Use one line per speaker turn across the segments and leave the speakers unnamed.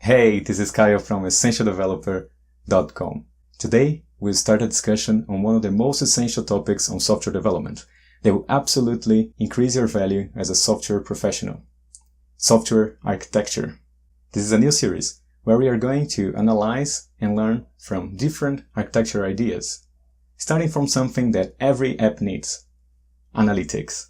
Hey, this is Kyle from EssentialDeveloper.com. Today, we'll start a discussion on one of the most essential topics on software development that will absolutely increase your value as a software professional. Software architecture. This is a new series where we are going to analyze and learn from different architecture ideas, starting from something that every app needs: analytics.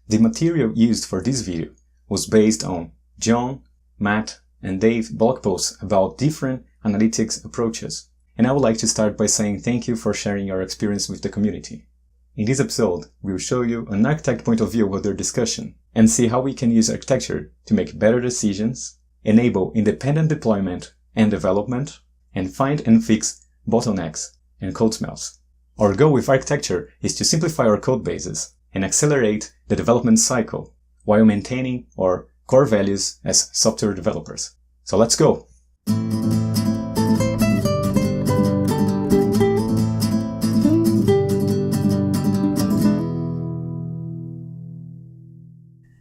The material used for this video was based on John, Matt, and Dave blog posts about different analytics approaches, and I would like to start by saying thank you for sharing your experience with the community. In this episode, we will show you an architect point of view of their discussion and see how we can use architecture to make better decisions, enable independent deployment and development, and find and fix bottlenecks and code smells. Our goal with architecture is to simplify our code bases and accelerate the development cycle while maintaining our core values as software developers. So let's go!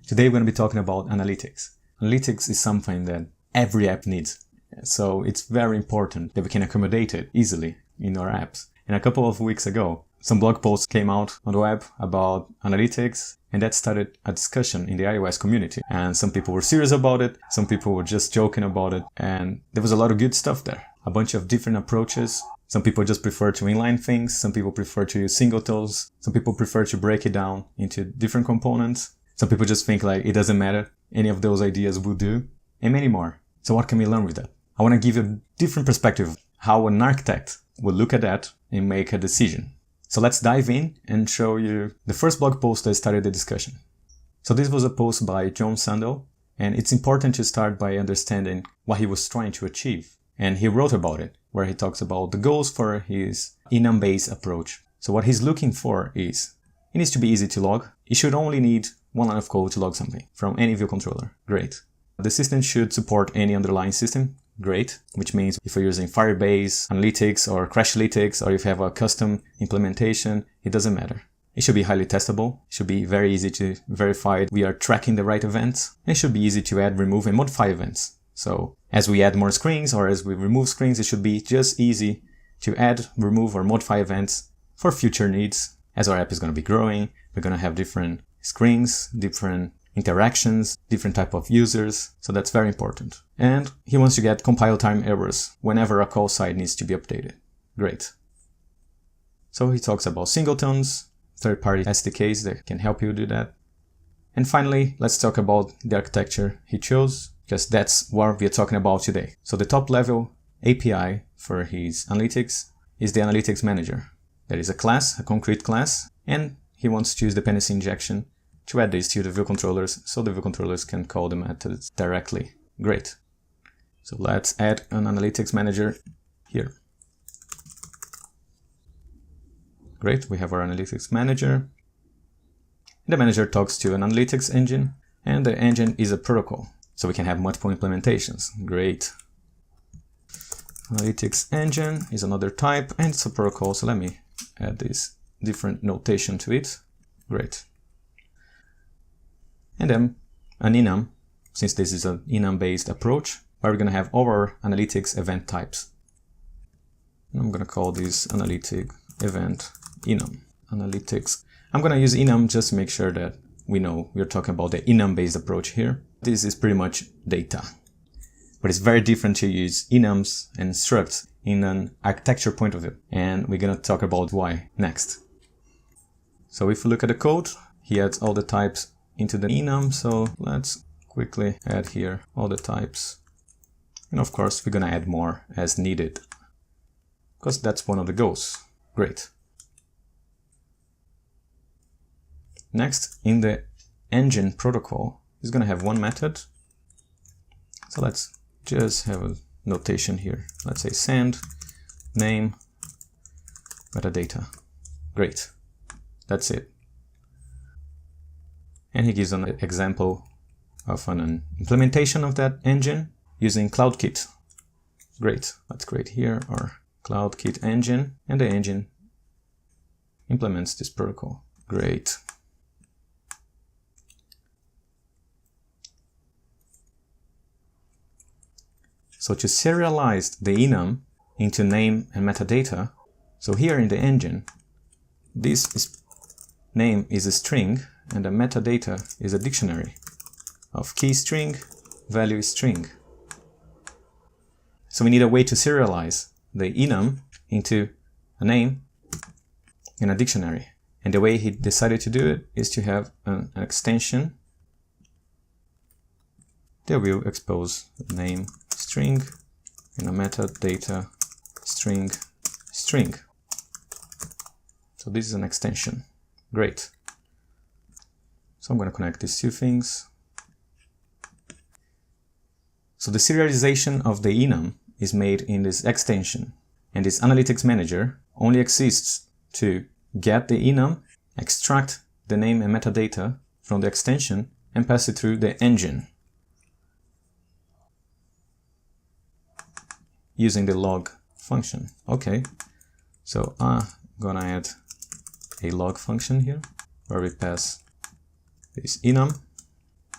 Today we're going to be talking about analytics. Analytics is something that every app needs, so it's very important that we can accommodate it easily in our apps. And a couple of weeks ago, some blog posts came out on the web about analytics, and that started a discussion in the iOS community. And some people were serious about it, some people were just joking about it, and there was a lot of good stuff there. A bunch of different approaches. Some people just prefer to inline things, some people prefer to use singletons, some people prefer to break it down into different components. Some people just think like it doesn't matter, any of those ideas will do, and many more. So what can we learn with that? I want to give you a different perspective, how an architect would look at that and make a decision. So let's dive in and show you the first blog post that started the discussion. So this was a post by John Sandel, and it's important to start by understanding what he was trying to achieve. And he wrote about it, where he talks about the goals for his Enum-based approach. So what he's looking for is, it needs to be easy to log. You should only need one line of code to log something from any view controller. Great. The system should support any underlying system. Great. Which means if you're using Firebase, Analytics, or Crashlytics, or if you have a custom implementation, it doesn't matter. It should be highly testable. It should be very easy to verify we are tracking the right events. And it should be easy to add, remove, and modify events. So as we add more screens or as we remove screens, it should be just easy to add, remove, or modify events for future needs. As our app is going to be growing, we're going to have different screens, different interactions, different type of users. So that's very important. And he wants to get compile time errors whenever a call side needs to be updated. Great. So he talks about singletons, third-party SDKs that can help you do that. And finally, let's talk about the architecture he chose, because that's what we're talking about today. So the top level API for his analytics is the analytics manager. That is a class, a concrete class, and he wants to use dependency injection to add this to the view controllers so the view controllers can call the methods directly. Great. So let's add an analytics manager here. Great, we have our analytics manager. The manager talks to an analytics engine, and the engine is a protocol, so we can have multiple implementations. Great. Analytics engine is another type, and it's a protocol, so let me add this different notation to it. Great. And then an enum, since this is an enum-based approach, where we're going to have all our analytics event types. And I'm going to call this analytic event enum. Analytics. I'm going to use enum just to make sure that we know we're talking about the enum-based approach here. This is pretty much data. But it's very different to use enums and structs in an architecture point of view. And we're going to talk about why next. So if we look at the code, he adds all the types into the enum. So let's quickly add here all the types. And of course, we're going to add more as needed, because that's one of the goals. Great. Next, in the engine protocol, is going to have one method. So let's just have a notation here. Let's say send name metadata. Great. That's it. And he gives an example of an implementation of that engine using CloudKit. Great. Let's create here our CloudKit engine, and the engine implements this protocol. Great. So to serialize the enum into name and metadata, so here in the engine, name is a string and the metadata is a dictionary of key string, value string. So we need a way to serialize the enum into a name and a dictionary. And the way he decided to do it is to have an extension that will expose name string and a metadata string. So this is an extension. Great. So I'm going to connect these two things. So the serialization of the enum is made in this extension, and this analytics manager only exists to get the enum, extract the name and metadata from the extension, and pass it through the engine using the log function. Okay, so I'm gonna add a log function here where we pass this enum,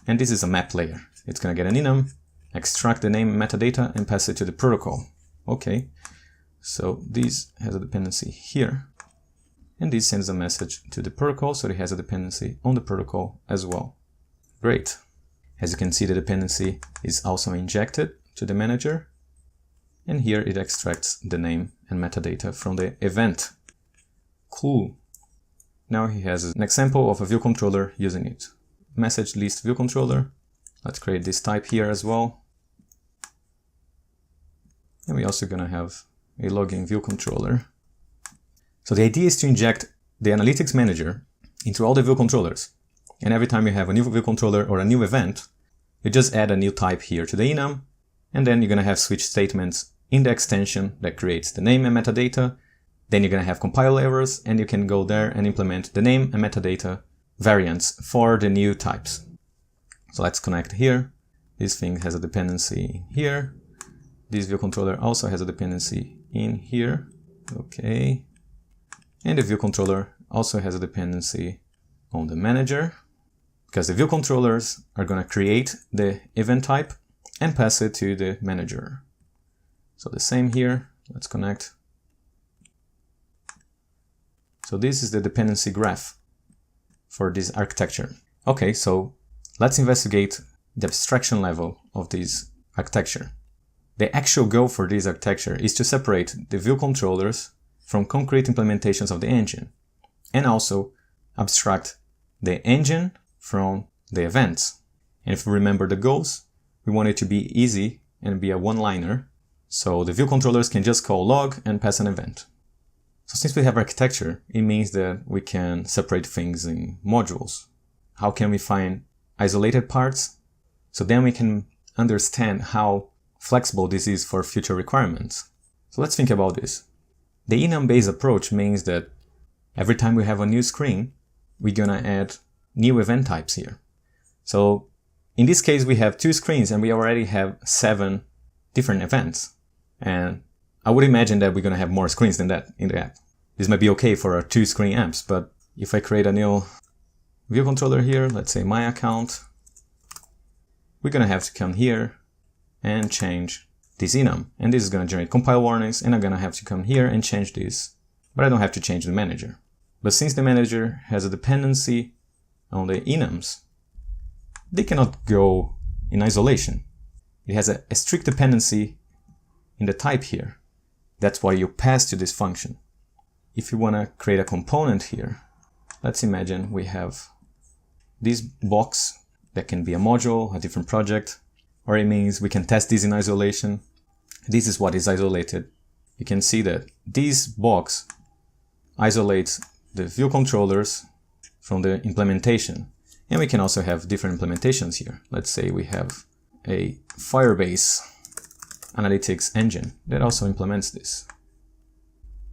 and this is a map layer. It's gonna get an enum, extract the name and metadata, and pass it to the protocol. Okay, so this has a dependency here, and this sends a message to the protocol, so it has a dependency on the protocol as well. Great. As you can see, the dependency is also injected to the manager, and here it extracts the name and metadata from the event. Cool. Now he has an example of a view controller using it. Message list view controller. Let's create this type here as well. And we're also going to have a login view controller. So the idea is to inject the analytics manager into all the view controllers. And every time you have a new view controller or a new event, you just add a new type here to the enum, and then you're going to have switch statements in the extension that creates the name and metadata. Then you're going to have compile errors, and you can go there and implement the name and metadata variants for the new types. So let's connect here. This thing has a dependency here. This view controller also has a dependency in here. Okay. And the view controller also has a dependency on the manager, because the view controllers are going to create the event type and pass it to the manager. So the same here. Let's connect. So this is the dependency graph for this architecture. Okay, so let's investigate the abstraction level of this architecture. The actual goal for this architecture is to separate the view controllers from concrete implementations of the engine, and also abstract the engine from the events. And if you remember the goals, we want it to be easy and be a one-liner, so the view controllers can just call log and pass an event. So since we have architecture, it means that we can separate things in modules. How can we find isolated parts? So then we can understand how flexible this is for future requirements. So let's think about this. The enum-based approach means that every time we have a new screen, we're gonna add new event types here. So in this case, we have 2 screens and we already have 7 different events. And I would imagine that we're gonna have more screens than that in the app. This might be okay for our 2-screen apps, but if I create a new view controller here, let's say my account, we're gonna have to come here and change this enum. And this is gonna generate compile warnings, and I'm gonna have to come here and change this, but I don't have to change the manager. But since the manager has a dependency on the enums, they cannot go in isolation. It has a strict dependency in the type here. That's why you pass to this function. If you want to create a component here, let's imagine we have this box that can be a module, a different project, or it means we can test this in isolation. This is what is isolated. You can see that this box isolates the view controllers from the implementation. And we can also have different implementations here. Let's say we have a Firebase analytics engine that also implements this.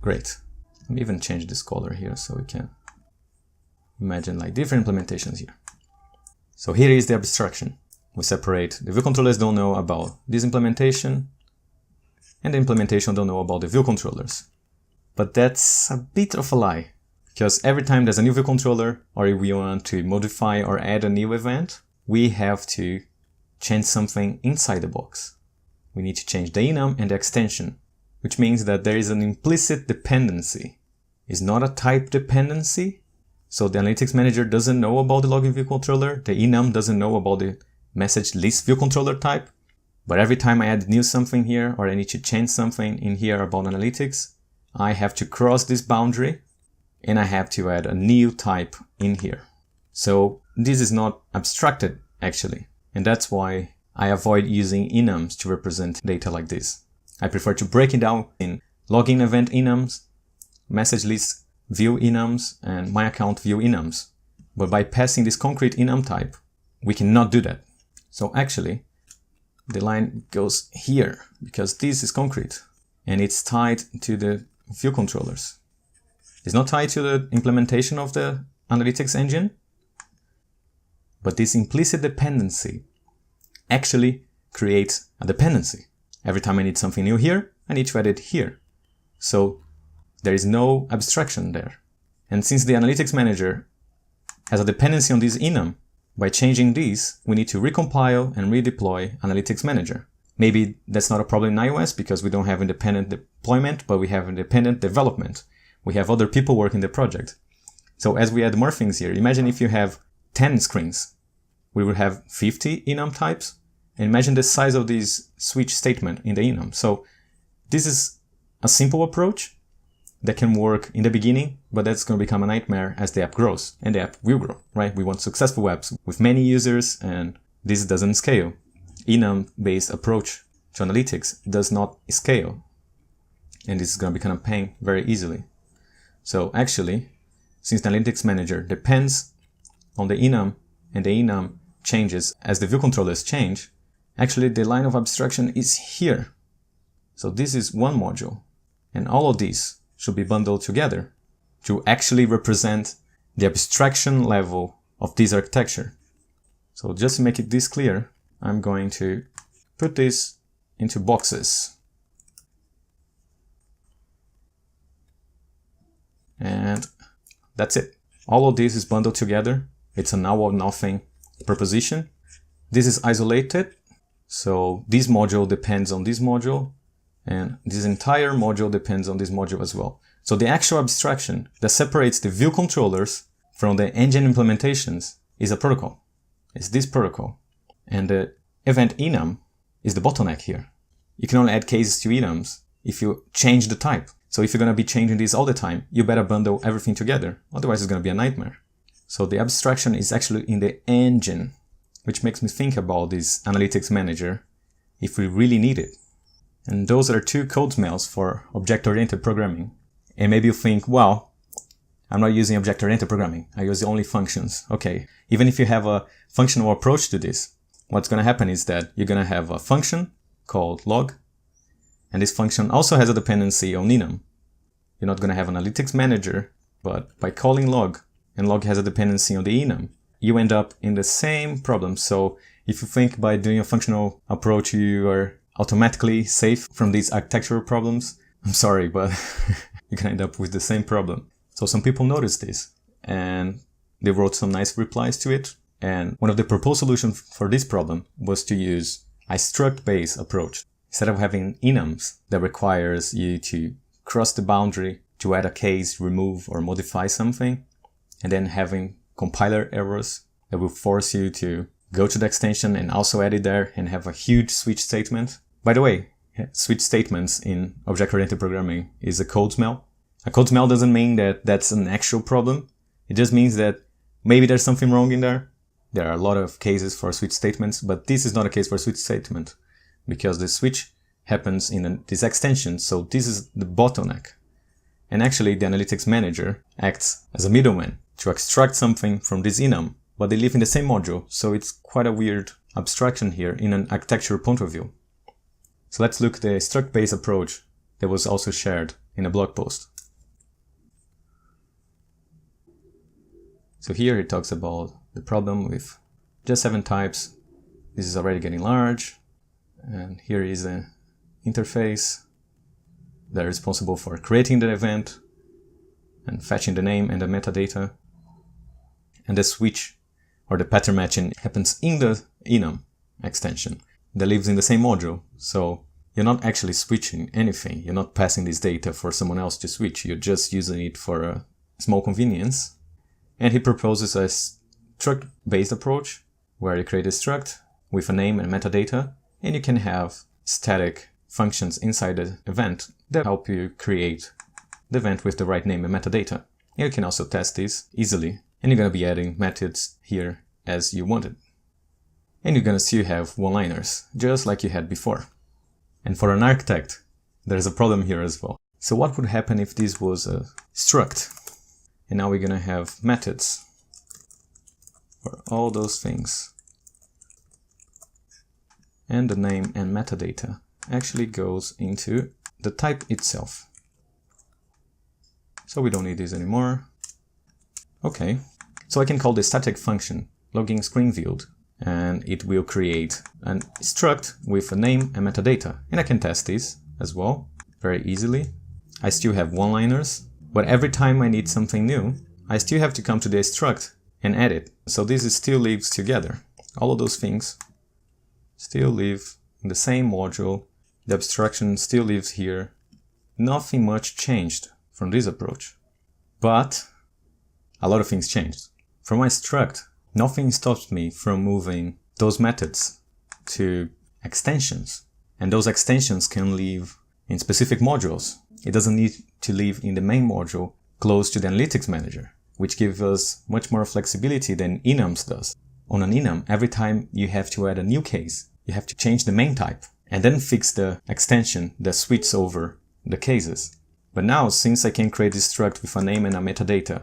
Great. Let me even change this color here so we can imagine like different implementations here. So here is the abstraction. We separate the view controllers don't know about this implementation, and the implementation don't know about the view controllers. But that's a bit of a lie, because every time there's a new view controller, or if we want to modify or add a new event, we have to change something inside the box. we need to change the enum and the extension, which means that there is an implicit dependency. It's not a type dependency. So the analytics manager doesn't know about the login view controller. The enum doesn't know about the message list view controller type. But every time I add new something here, or I need to change something in here about analytics, I have to cross this boundary and I have to add a new type in here. So this is not abstracted actually. And that's why I avoid using enums to represent data like this. I prefer to break it down in login event enums, message list view enums, and my account view enums. But by passing this concrete enum type, we cannot do that. So actually, the line goes here because this is concrete and it's tied to the view controllers. It's not tied to the implementation of the analytics engine, but this implicit dependency actually creates a dependency. Every time I need something new here, I need to add it here. So there is no abstraction there. And since the analytics manager has a dependency on this enum, by changing these, we need to recompile and redeploy analytics manager. Maybe that's not a problem in iOS because we don't have independent deployment, but we have independent development. We have other people working the project. So as we add more things here, imagine if you have 10 screens. We will have 50 enum types. And imagine the size of this switch statement in the enum. So this is a simple approach that can work in the beginning, but that's going to become a nightmare as the app grows, and the app will grow, right? We want successful apps with many users, and this doesn't scale. Enum-based approach to analytics does not scale, and this is going to become a pain very easily. So actually, since the analytics manager depends on the enum, and the enum changes as the view controllers change, actually the line of abstraction is here. So this is one module, and all of these should be bundled together to actually represent the abstraction level of this architecture. So just to make it this clear, I'm going to put this into boxes. And that's it. All of this is bundled together. It's a now or nothing proposition. This is isolated. So this module depends on this module. And this entire module depends on this module as well. So the actual abstraction that separates the view controllers from the engine implementations is a protocol. It's this protocol. And the event enum is the bottleneck here. You can only add cases to enums if you change the type. So if you're going to be changing this all the time, you better bundle everything together. Otherwise, it's going to be a nightmare. So the abstraction is actually in the engine, which makes me think about this analytics manager if we really need it. And those are two code smells for object-oriented programming. And maybe you think, well, I'm not using object-oriented programming. I use only functions. Okay, even if you have a functional approach to this, what's going to happen is that you're going to have a function called log. And this function also has a dependency on enum. You're not going to have an analytics manager, but by calling log, and log has a dependency on the enum, you end up in the same problem. So if you think by doing a functional approach, you are automatically safe from these architectural problems, I'm sorry, but you can end up with the same problem. So some people noticed this and they wrote some nice replies to it. And one of the proposed solutions for this problem was to use a struct-based approach. Instead of having enums that requires you to cross the boundary to add a case, remove or modify something, and then having compiler errors that will force you to go to the extension and also add it there and have a huge switch statement. By the way, switch statements in object-oriented programming is a code smell. A code smell doesn't mean that that's an actual problem. It just means that maybe there's something wrong in there. There are a lot of cases for switch statements, but this is not a case for switch statement because the switch happens in this extension. So this is the bottleneck. And actually the analytics manager acts as a middleman to extract something from this enum, but they live in the same module. So it's quite a weird abstraction here in an architectural point of view. So let's look at the struct-based approach that was also shared in a blog post. So here it talks about the problem with just 7 types. This is already getting large. And here is the interface. They're responsible for creating the event and fetching the name and the metadata. And the switch or the pattern matching happens in the enum extension. that lives in the same module. So you're not actually switching anything. You're not passing this data for someone else to switch. You're just using it for a small convenience. And he proposes a struct-based approach where you create a struct with a name and metadata, and you can have static functions inside the event that help you create the event with the right name and metadata. And you can also test this easily, and you're going to be adding methods here as you wanted. And you're going to still have one-liners, just like you had before. And for an architect, there's a problem here as well. So what would happen if this was a struct? And now we're going to have methods for all those things. And the name and metadata actually goes into the type itself. So we don't need this anymore. Okay, so I can call the static function logging screen viewed, and it will create an struct with a name and metadata. And I can test this as well very easily. I still have one-liners, but every time I need something new, I still have to come to the struct and add it. So this still lives together. All of those things still live in the same module. The abstraction still lives here. Nothing much changed from this approach. But a lot of things changed. From my struct, nothing stops me from moving those methods to extensions. And those extensions can live in specific modules. It doesn't need to live in the main module close to the analytics manager, which gives us much more flexibility than Enums does. On an Enum, every time you have to add a new case, you have to change the main type and then fix the extension that switches over the cases. But now, since I can create this struct with a name and a metadata,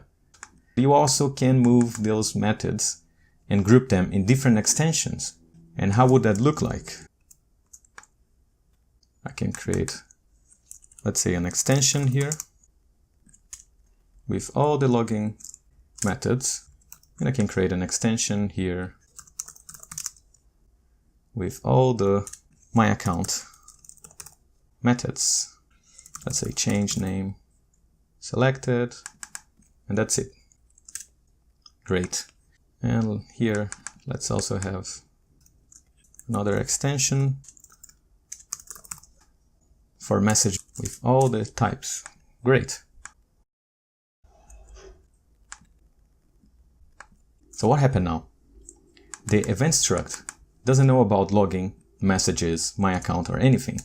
you also can move those methods and group them in different extensions. And how would that look like? I can create, let's say, an extension here with all the logging methods. And I can create an extension here with all the my account methods. Let's say change name selected, and that's it. Great. And here, let's also have another extension for message with all the types. Great. So what happened now? The event struct doesn't know about logging, messages, my account, or anything.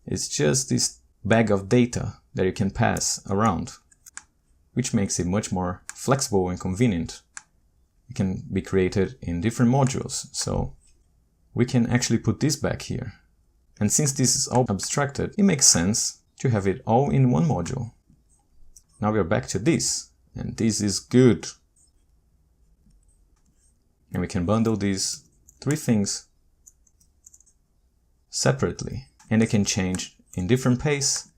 It's just this bag of data that you can pass around, which makes it much more flexible and convenient. It can be created in different modules, so we can actually put this back here. And since this is all abstracted, it makes sense to have it all in one module. Now we are back to this, and this is good. And we can bundle these three things separately, and they can change in different pace.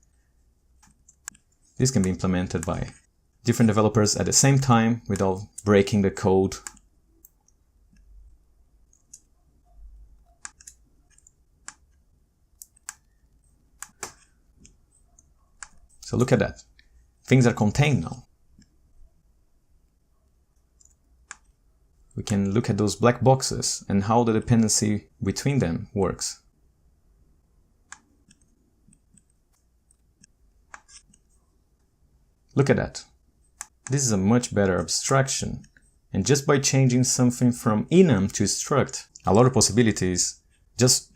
This can be implemented by different developers at the same time without breaking the code. So look at that. Things are contained now. We can look at those black boxes and how the dependency between them works. Look at that. This is a much better abstraction. And just by changing something from enum to struct, a lot of possibilities just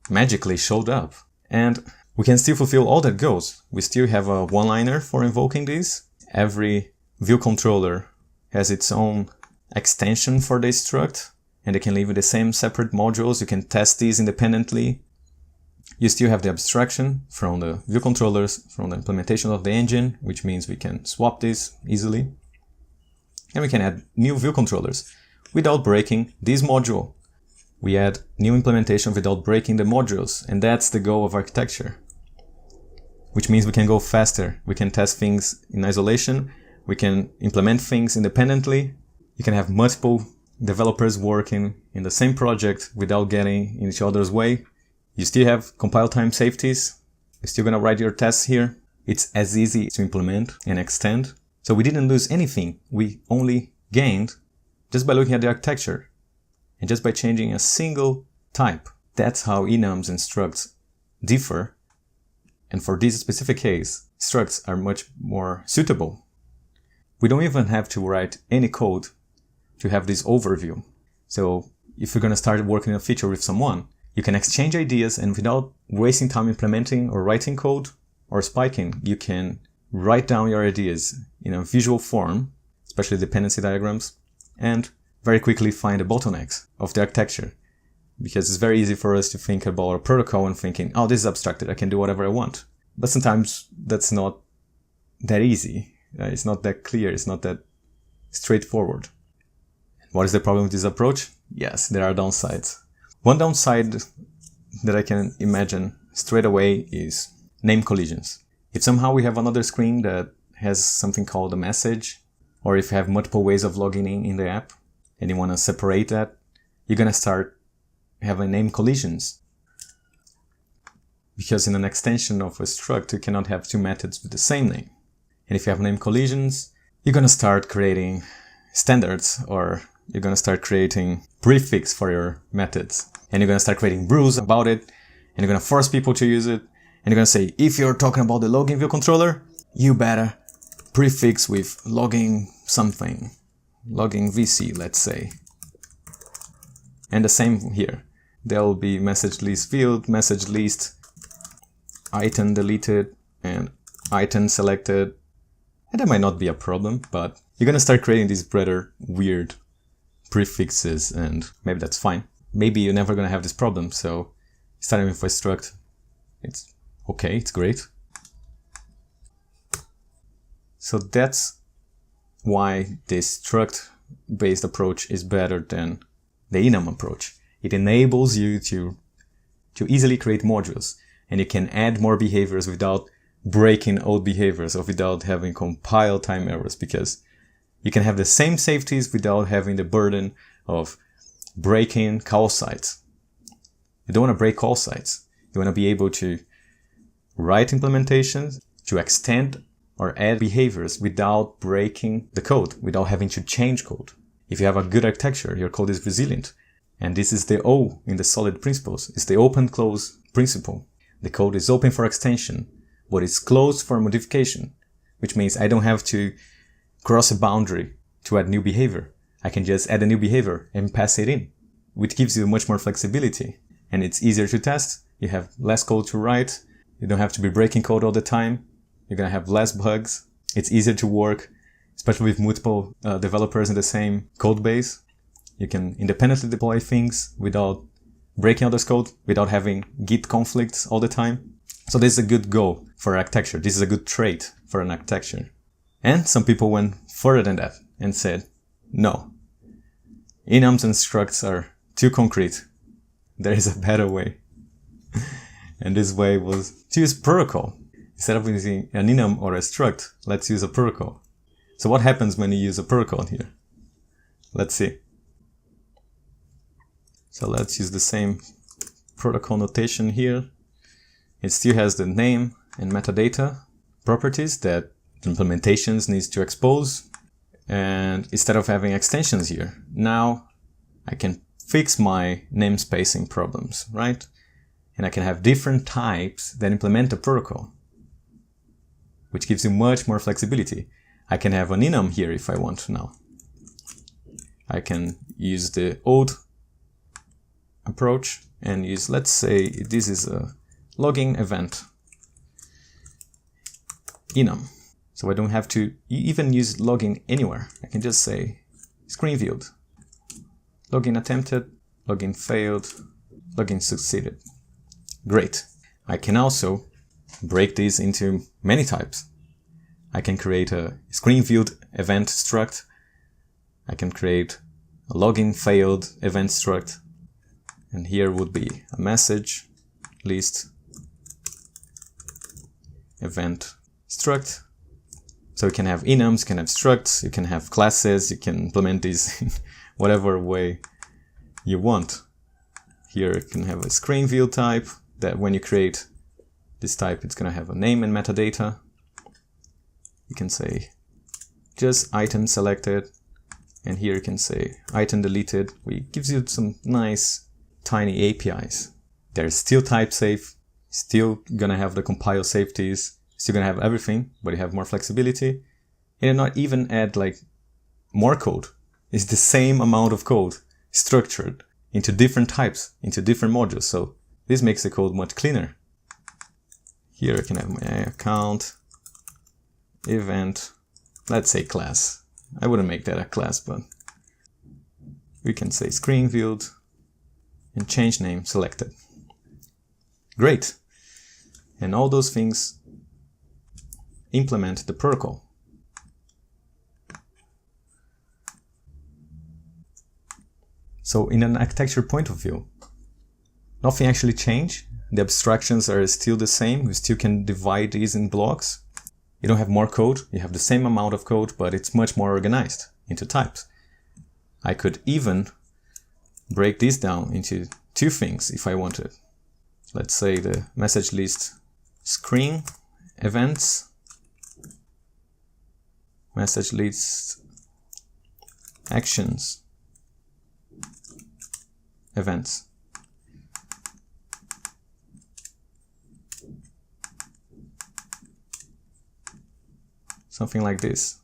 magically showed up. And we can still fulfill all that goals. We still have a one-liner for invoking this. Every view controller has its own extension for the struct, and they can live in the same separate modules. You can test these independently. You still have the abstraction from the view controllers, from the implementation of the engine, which means we can swap this easily. And we can add new view controllers without breaking this module. We add new implementation without breaking the modules, and that's the goal of architecture. Which means we can go faster. We can test things in isolation. We can implement things independently. You can have multiple developers working in the same project without getting in each other's way. You still have compile time safeties. You're still going to write your tests here. It's as easy to implement and extend. So we didn't lose anything. We only gained just by looking at the architecture and just by changing a single type. That's how enums and structs differ. And for this specific case, structs are much more suitable. We don't even have to write any code to have this overview. So if you're going to start working on a feature with someone, you can exchange ideas, and without wasting time implementing or writing code or spiking, you can write down your ideas in a visual form, especially dependency diagrams, and very quickly find the bottlenecks of the architecture. Because it's very easy for us to think about a protocol and thinking, oh, this is abstracted, I can do whatever I want. But sometimes that's not that easy. It's not that clear. It's not that straightforward. What is the problem with this approach? Yes, there are downsides. One downside that I can imagine straight away is name collisions. If somehow we have another screen that has something called a message, or if you have multiple ways of logging in the app and you want to separate that, you're going to start having name collisions. Because in an extension of a struct, you cannot have two methods with the same name. And if you have name collisions, you're going to start creating standards, or you're going to start creating prefix for your methods. And you're going to start creating rules about it, and you're going to force people to use it. And you're going to say, if you're talking about the login view controller, you better prefix with logging something. Logging VC, let's say. And the same here. There will be message list field, message list, item deleted, and item selected. And that might not be a problem, but you're going to start creating these rather weird prefixes, and maybe that's fine. Maybe you're never going to have this problem, so starting with a struct, it's okay, it's great. So that's why this struct-based approach is better than the enum approach. It enables you to easily create modules, and you can add more behaviors without breaking old behaviors or without having compile time errors, because you can have the same safeties without having the burden of breaking call sites. You don't want to break call sites. You want to be able to write implementations, to extend or add behaviors without breaking the code, without having to change code. If you have a good architecture, your code is resilient. And this is the O in the solid principles. It's the open-close principle. The code is open for extension, but it's closed for modification, which means I don't have to cross a boundary to add new behavior. I can just add a new behavior and pass it in, which gives you much more flexibility. And it's easier to test. You have less code to write. You don't have to be breaking code all the time. You're going to have less bugs. It's easier to work, especially with multiple developers in the same code base. You can independently deploy things without breaking others' code, without having Git conflicts all the time. So this is a good goal for architecture. This is a good trait for an architecture. And some people went further than that and said, no, enums and structs are too concrete. There is a better way. And this way was to use protocol. Instead of using an enum or a struct, let's use a protocol. So what happens when you use a protocol here? Let's see. So let's use the same protocol notation here. It still has the name and metadata properties that the implementations needs to expose. And instead of having extensions here, now I can fix my namespacing problems, right? And I can have different types that implement the protocol, which gives you much more flexibility. I can have an enum here if I want to now. I can use the old approach and use, let's say this is a login event enum. So I don't have to even use login anywhere. I can just say screen viewed, login attempted, login failed, login succeeded. Great. I can also break these into many types. I can create a screen viewed event struct. I can create a login failed event struct. And here would be a message list event struct. So you can have enums, you can have structs, you can have classes, you can implement these in whatever way you want. Here you can have a screen view type that when you create this type, it's going to have a name and metadata. You can say just item selected, and here you can say item deleted, which gives you some nice tiny APIs. They're still type safe, still gonna have the compile safeties, still gonna have everything, but you have more flexibility. And not even add like more code. It's the same amount of code structured into different types, into different modules. So this makes the code much cleaner. Here I can have my account, event, let's say class. I wouldn't make that a class, but we can say screen viewed and change name selected. Great. And all those things implement the protocol. So in an architecture point of view, nothing actually changed. The abstractions are still the same. We still can divide these in blocks. You don't have more code. You have the same amount of code, but it's much more organized into types. I could even break this down into two things if I wanted. Let's say the message list screen events, message list actions events. Something like this.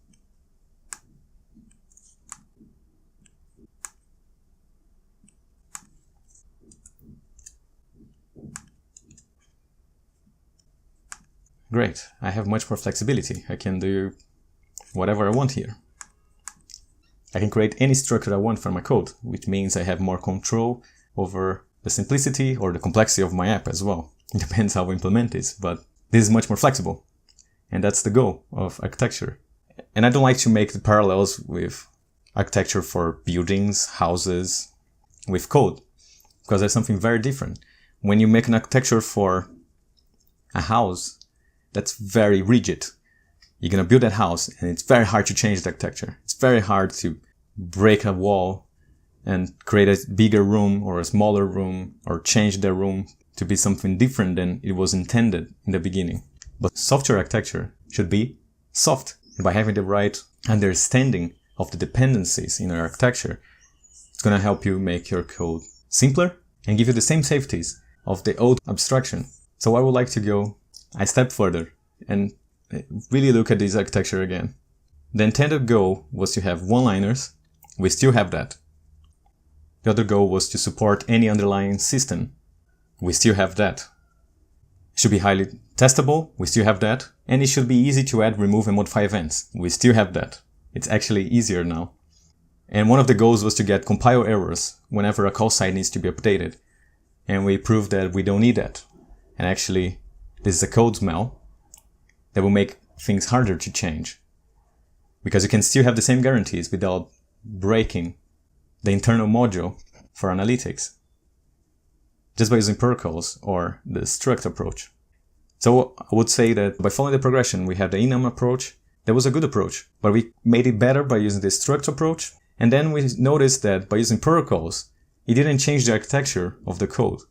Great, I have much more flexibility. I can do whatever I want here. I can create any structure I want for my code, which means I have more control over the simplicity or the complexity of my app as well. It depends how we implement this, but this is much more flexible. And that's the goal of architecture. And I don't like to make the parallels with architecture for buildings, houses, with code, because there's something very different. When you make an architecture for a house, that's very rigid. You're going to build that house and it's very hard to change the architecture. It's very hard to break a wall and create a bigger room or a smaller room or change the room to be something different than it was intended in the beginning. But software architecture should be soft. And by having the right understanding of the dependencies in our architecture, it's going to help you make your code simpler and give you the same safeties of the old abstraction. So I would like to go a step further and really look at this architecture again. The intended goal was to have one-liners. We still have that. The other goal was to support any underlying system. We still have that. It should be highly testable. We still have that. And it should be easy to add, remove, and modify events. We still have that. It's actually easier now. And one of the goals was to get compile errors whenever a call site needs to be updated. And we proved that we don't need that. And actually, this is a code smell that will make things harder to change. Because you can still have the same guarantees without breaking the internal module for analytics, just by using protocols or the Struct approach. So I would say that by following the progression, we had the Enum approach. That was a good approach, but we made it better by using the Struct approach. And then we noticed that by using protocols, it didn't change the architecture of the code.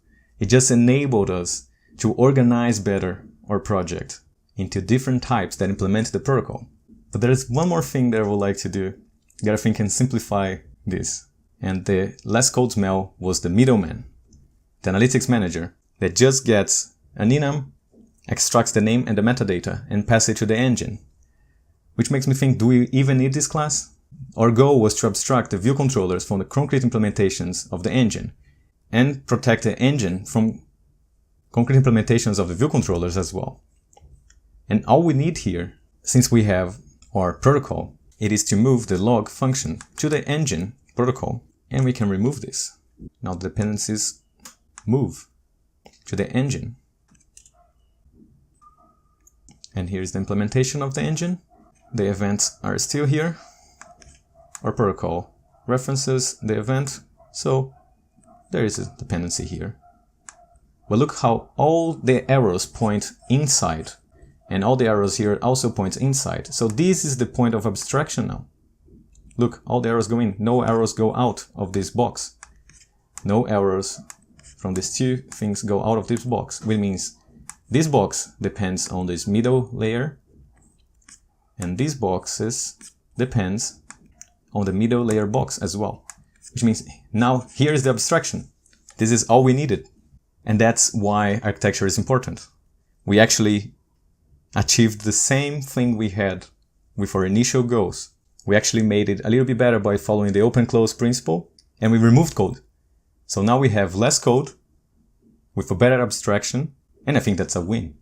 It just enabled us to organize better our project into different types that implement the protocol. But there is one more thing that I would like to do that I think can simplify this. And the last code smell was the middleman, the analytics manager that just gets an enum, extracts the name and the metadata, and passes it to the engine. Which makes me think, do we even need this class? Our goal was to abstract the view controllers from the concrete implementations of the engine and protect the engine from concrete implementations of the view controllers as well. And all we need here, since we have our protocol, it is to move the log function to the engine protocol, and we can remove this. Now the dependencies move to the engine. And here's the implementation of the engine. The events are still here. Our protocol references the event, so there is a dependency here. But look how all the arrows point inside, and all the arrows here also point inside. So this is the point of abstraction now. Look, all the arrows go in, no arrows go out of this box. No arrows from these two things go out of this box, which means this box depends on this middle layer, and these boxes depends on the middle layer box as well. Which means now here is the abstraction. This is all we needed. And that's why architecture is important. We actually achieved the same thing we had with our initial goals. We actually made it a little bit better by following the open-close principle, and we removed code. So now we have less code with a better abstraction, and I think that's a win.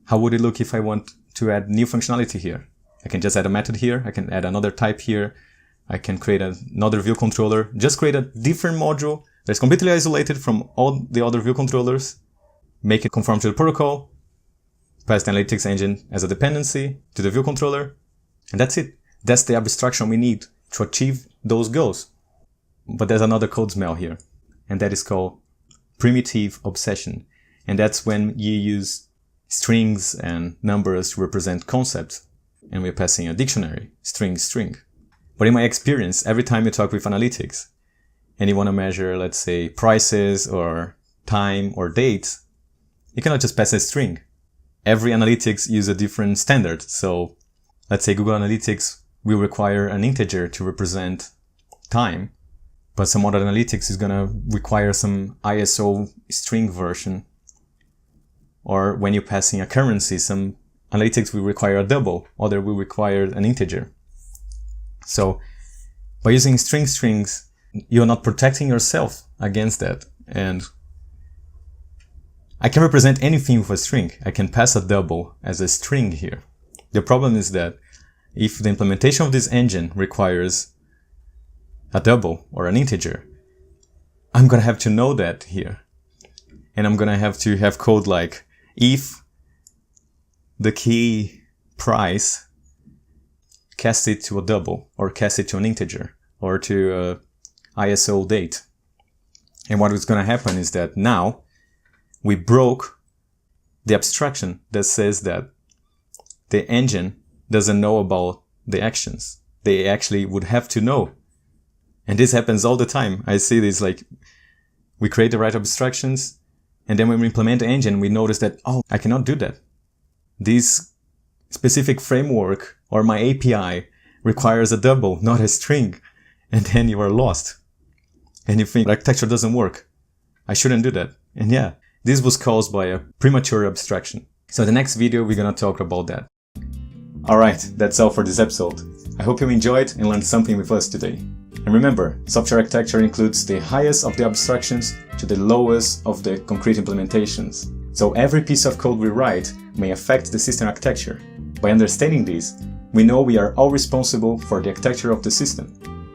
How would it look if I want to add new functionality here? I can just add a method here, I can add another type here, I can create another view controller, just create a different module that's completely isolated from all the other view controllers, make it conform to the protocol, pass the analytics engine as a dependency to the view controller, and that's it. That's the abstraction we need to achieve those goals. But there's another code smell here, and that is called primitive obsession. And that's when you use strings and numbers to represent concepts, and we're passing a dictionary, string. But in my experience, every time you talk with analytics, and you want to measure, let's say, prices or time or dates, you cannot just pass a string. Every analytics use a different standard. So let's say Google Analytics will require an integer to represent time, but some other analytics is going to require some ISO string version. Or when you're passing a currency, some analytics will require a double, other will require an integer. So by using strings, you're not protecting yourself against that. And I can represent anything with a string. I can pass a double as a string here. The problem is that if the implementation of this engine requires a double or an integer, I'm going to have to know that here. And I'm going to have code like if the key price cast it to a double or cast it to an integer or to a ISO date. And what is going to happen is that now we broke the abstraction that says that the engine doesn't know about the actions. They actually would have to know. And this happens all the time. I see this, like, we create the right abstractions, and then when we implement the engine, we notice that, oh, I cannot do that. This specific framework or my API requires a double, not a string. And then you are lost. And you think, architecture doesn't work. I shouldn't do that. And yeah, this was caused by a premature abstraction. So in the next video, we're going to talk about that. Alright, that's all for this episode. I hope you enjoyed and learned something with us today. And remember, software architecture includes the highest of the abstractions to the lowest of the concrete implementations. So every piece of code we write may affect the system architecture. By understanding this, we know we are all responsible for the architecture of the system.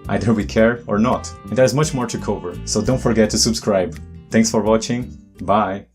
Either we care or not. And there's much more to cover, so don't forget to subscribe. Thanks for watching. Bye!